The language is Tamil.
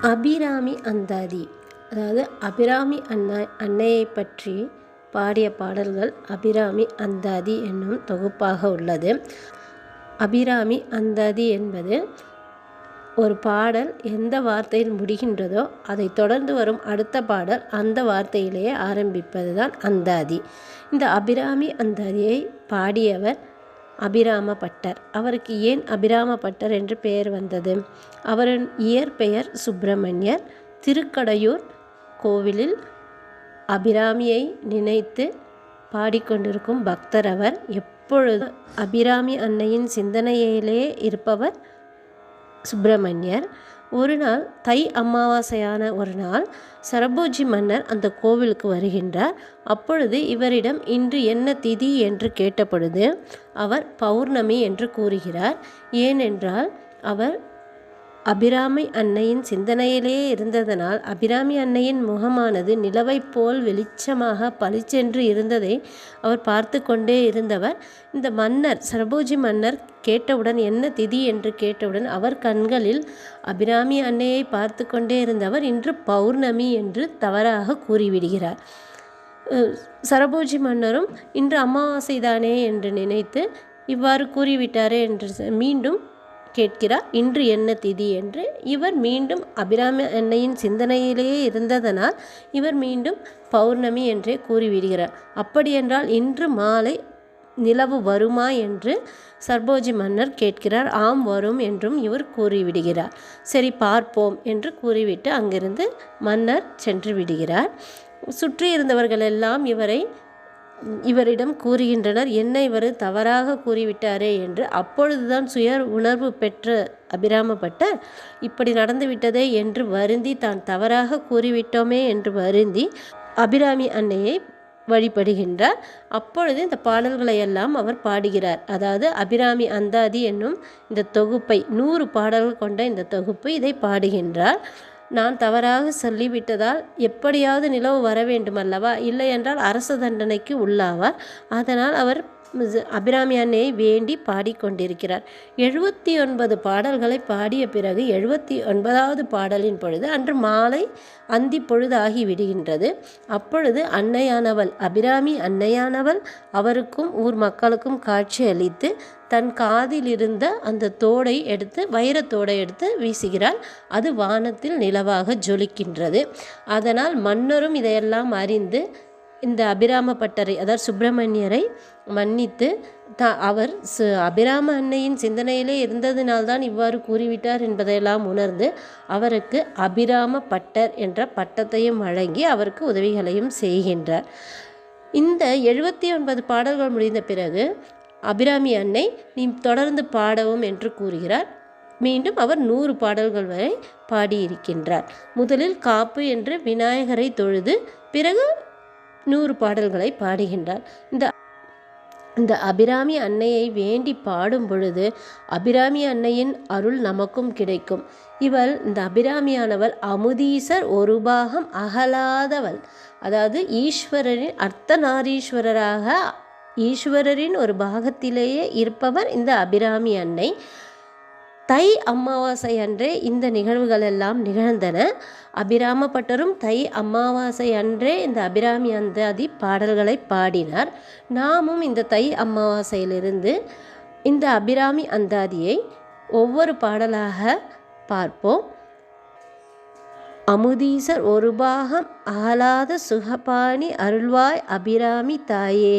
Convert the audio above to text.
அபிராமி அந்தாதி, அதாவது அபிராமி அன்னையை பற்றி பாடிய பாடல்கள் அபிராமி அந்தாதி என்னும் தொகுப்பாக உள்ளது. அபிராமி அந்தாதி என்பது ஒரு பாடல் எந்த வார்த்தையில் முடிகின்றதோ அதை தொடர்ந்து வரும் அடுத்த பாடல் அந்த வார்த்தையிலேயே ஆரம்பிப்பது தான் அந்தாதி. இந்த அபிராமி அந்தாதியை பாடியவர் அபிராம பட்டர். அவருக்கு ஏன் அபிராம பட்டர் என்று பெயர் வந்தது? அவரின் இயற்பெயர் சுப்பிரமணியர். திருக்கடையூர் கோவிலில் அபிராமியை நினைத்து பாடிக்கொண்டிருக்கும் பக்தர் அவர். எப்பொழுது அபிராமி அன்னையின் சிந்தனையிலே இருப்பவர் சுப்பிரமணியர். ஒரு நாள் தை அமாவாசையான ஒரு நாள் சரபோஜி மன்னர் அந்த கோவிலுக்கு வருகின்றார். அப்பொழுது இவரிடம் இன்று என்ன திதி என்று கேட்டபொழுது அவர் பௌர்ணமி என்று கூறுகிறார். ஏனென்றால் அவர் அபிராமி அன்னையின் சிந்தனையிலே இருந்ததனால் அபிராமி அன்னையின் முகமானது நிலவை போல் வெளிச்சமாக பளிச்சென்று இருந்ததை அவர் பார்த்து கொண்டே இருந்தவர். இந்த மன்னர் சரபோஜி மன்னர் கேட்டவுடன் என்ன திதி என்று கேட்டவுடன் அவர் கண்களில் அபிராமி அன்னையை பார்த்து கொண்டே இருந்தவர் இன்று பௌர்ணமி என்று தவறாக கூறிவிடுகிறார். சரபோஜி மன்னரும் இன்று அமாவாசைதானே என்று நினைத்து இவ்வாறு கூறிவிட்டாரே என்று மீண்டும் கேட்கிறார், இன்று என்ன திதி என்று. இவர் மீண்டும் அபிராமி அன்னையின் சிந்தனையிலேயே இருந்ததனால் இவர் மீண்டும் பௌர்ணமி என்றே கூறிவிடுகிறார். அப்படியென்றால் இன்று மாலை நிலவு வருமா என்று சரபோஜி மன்னர் கேட்கிறார். ஆம் வரும் என்றும் இவர் கூறிவிடுகிறார். சரி பார்ப்போம் என்று கூறிவிட்டு அங்கிருந்து மன்னர் சென்று விடுகிறார். சுற்றி இருந்தவர்கள் எல்லாம் இவரிடம் கூறுகின்றனர், என்ன இவர் தவறாக கூறிவிட்டாரே என்று. அப்பொழுதுதான் சுய உணர்வு பெற்ற அபிராம பட்டர் இப்படி நடந்துவிட்டதே என்று வருந்தி, தான் தவறாக கூறிவிட்டோமே என்று வருந்தி அபிராமி அன்னையை வழிபடுகின்றார். அப்பொழுது இந்த பாடல்களை எல்லாம் அவர் பாடுகிறார். அதாவது அபிராமி அந்தாதி என்னும் இந்த தொகுப்பை 100 பாடல்கள் கொண்ட இந்த தொகுப்பு இதை பாடுகின்றார். நான் தவறாக சொல்லிவிட்டதால் எப்படியாவது நிலவு வர வேண்டுமல்லவா, இல்லை என்றால் அரச தண்டனைக்கு உள்ளாவார். அதனால் அவர் அபிராமி அன்னையை வேண்டி பாடிக்கொண்டிருக்கிறார். 79 பாடல்களை பாடிய பிறகு 79வது பாடலின் பொழுது அன்று மாலை அந்தி பொழுது ஆகிவிடுகின்றது. அப்பொழுது அன்னையானவள் அபிராமி அன்னையானவள் அவருக்கும் ஊர் மக்களுக்கும் காட்சி அளித்து தன் காதில் இருந்த அந்த தோடை எடுத்து வைரத்தோடை எடுத்து வீசுகிறாள். அது வானத்தில் நிலவாக ஜொலிக்கின்றது. அதனால் மன்னரும் இதையெல்லாம் அறிந்து இந்த அபிராம பட்டரை, அதாவது சுப்பிரமணியரை மன்னித்து அவர் அபிராம அன்னையின் சிந்தனையிலே இருந்ததினால்தான் இவ்வாறு கூறிவிட்டார் என்பதையெல்லாம் உணர்ந்து அவருக்கு அபிராம பட்டர் என்ற பட்டத்தையும் வழங்கி அவருக்கு உதவிகளையும் செய்கின்றார். இந்த 79 பாடல்கள் முடிந்த பிறகு அபிராமி அன்னை நீ தொடர்ந்து பாடவும் என்று கூறுகிறார். மீண்டும் அவர் 100 பாடல்கள் வரை பாடியிருக்கின்றார். முதலில் காப்பு என்று விநாயகரை தொழுது பிறகு 100 பாடல்களை பாடுகின்றார். இந்த அபிராமி அன்னையை வேண்டி பாடும் பொழுது அபிராமி அன்னையின் அருள் நமக்கும் கிடைக்கும். இந்த அபிராமியானவள் அமுதீசர் ஒரு பாகம் அகலாதவள். அதாவது ஈஸ்வரரின் அர்த்தநாரீஸ்வரராக ஈஸ்வரரின் ஒரு பாகத்திலேயே இருப்பவர் இந்த அபிராமி அன்னை. தை அமாவாசை அன்றே இந்த நிகழ்வுகள் எல்லாம் நிகழ்ந்தன. அபிராம பட்டரும் தை அமாவாசை அன்றே இந்த அபிராமி அந்தாதி பாடல்களை பாடினார். நாமும் இந்த தை அமாவாசையிலிருந்து இந்த அபிராமி அந்தாதியை ஒவ்வொரு பாடலாக பார்ப்போம். அமுதீசர் ஒரு பாகம் ஆளாத சுகபாணி அருள்வாய் அபிராமி தாயே.